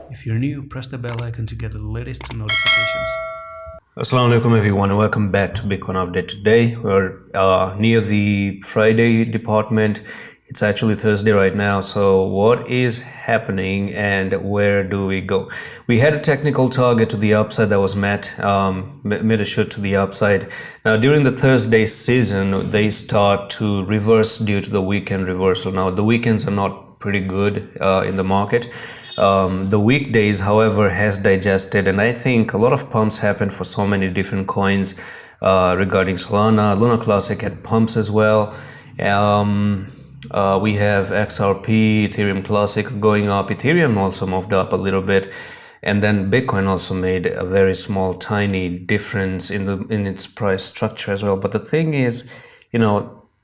If you're new, press the bell icon to get the latest notifications. Assalamu alaikum everyone, and welcome back to Bitcoin Update. Today we're near the Friday department. It's actually Thursday right now. So what is happening and where do we go? We had a technical target to the upside that was met, made a shoot to the upside. Now during the Thursday season, they start to reverse due to the weekend reversal. Now the weekends are not pretty good in the market. The weekdays, however, has digested, and I think a lot of pumps happened for so many different coins regarding Solana. Luna Classic had pumps as well. We have XRP, Ethereum Classic going up. Ethereum also moved up a little bit, and then Bitcoin also made a very small, tiny difference in its price structure as well. But the thing is,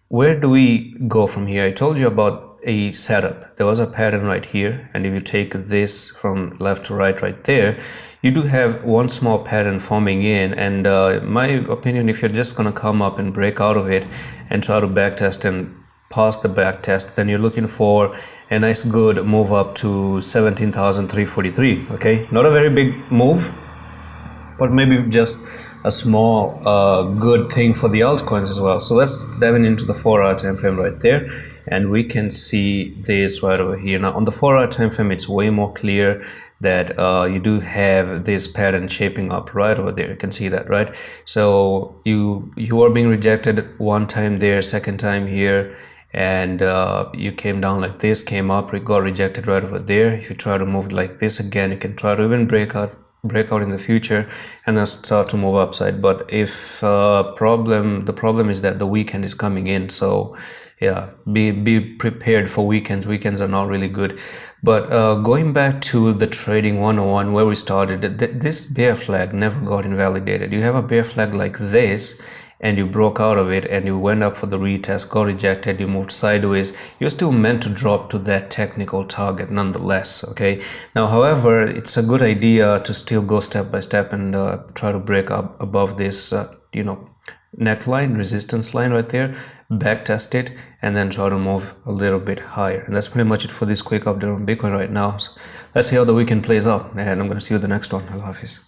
where do we go from here? I told you about a setup. There was a pattern right here, and if you take this from left to right there, you do have one small pattern forming in, and in my opinion, if you're just gonna come up and break out of it and try to backtest and pass the backtest, then you're looking for a nice good move up to 17,343. okay, not a very big move, but maybe just a small good thing for the altcoins as well. So let's dive into the 4-hour time frame right there, and we can see this right over here. Now on the 4-hour time frame, it's way more clear that you do have this pattern shaping up right over there. You can see that, right? So you are being rejected one time there, second time here, and you came down like this, came up, got rejected right over there. If you try to move like this again, you can try to even break out in the future and then start to move upside. But if the problem is that the weekend is coming in, so yeah, be prepared for weekends. Weekends are not really good. But going back to the trading 101 where we started, this bear flag never got invalidated. You have a bear flag like this, and you broke out of it and you went up for the retest, got rejected, you moved sideways, you're still meant to drop to that technical target nonetheless. Okay, now however, it's a good idea to still go step by step and try to break up above this neckline, resistance line right there, back test it, and then try to move a little bit higher. And that's pretty much it for this quick update on Bitcoin right now. So let's see how the weekend plays out, and I'm going to see you in the next one. Allah Hafiz.